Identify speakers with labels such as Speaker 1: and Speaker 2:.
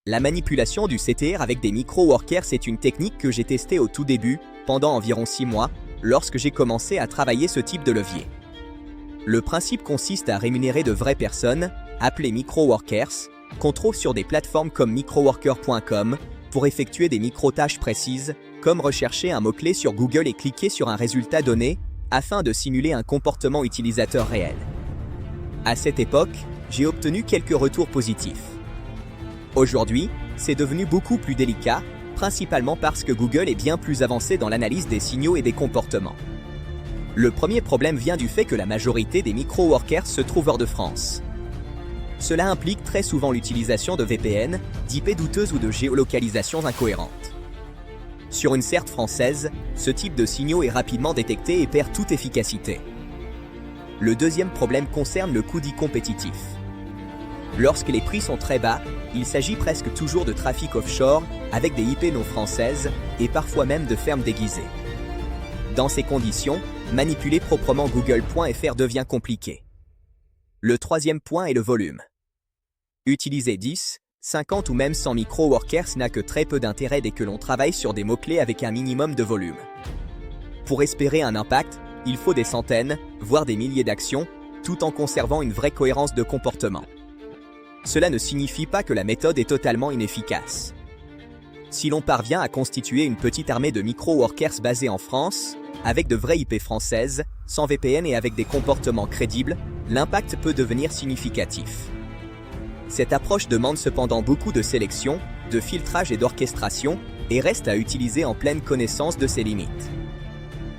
Speaker 1: La manipulation du CTR avec des micro-workers est une technique que j'ai testée au tout début, pendant environ 6 mois, lorsque j'ai commencé à travailler ce type de levier. Le principe consiste à rémunérer de vraies personnes, appelées micro-workers, qu'on trouve sur des plateformes comme microworker.com, pour effectuer des micro-tâches précises, comme rechercher un mot-clé sur Google et cliquer sur un résultat donné, afin de simuler un comportement utilisateur réel. À cette époque, j'ai obtenu quelques retours positifs. Aujourd'hui, c'est devenu beaucoup plus délicat, principalement parce que Google est bien plus avancé dans l'analyse des signaux et des comportements. Le premier problème vient du fait que la majorité des micro-workers se trouvent hors de France. Cela implique très souvent l'utilisation de VPN, d'IP douteuses ou de géolocalisations incohérentes. Sur une CERT française, ce type de signaux est rapidement détecté et perd toute efficacité. Le deuxième problème concerne le coût dit compétitif. Lorsque les prix sont très bas, il s'agit presque toujours de trafic offshore, avec des IP non françaises, et parfois même de fermes déguisées. Dans ces conditions, manipuler proprement Google.fr devient compliqué. Le troisième point est le volume. Utiliser 10, 50 ou même 100 micro-workers n'a que très peu d'intérêt dès que l'on travaille sur des mots-clés avec un minimum de volume. Pour espérer un impact, il faut des centaines, voire des milliers d'actions, tout en conservant une vraie cohérence de comportement. Cela ne signifie pas que la méthode est totalement inefficace. Si l'on parvient à constituer une petite armée de micro-workers basés en France, avec de vraies IP françaises, sans VPN et avec des comportements crédibles, l'impact peut devenir significatif. Cette approche demande cependant beaucoup de sélection, de filtrage et d'orchestration, et reste à utiliser en pleine connaissance de ses limites.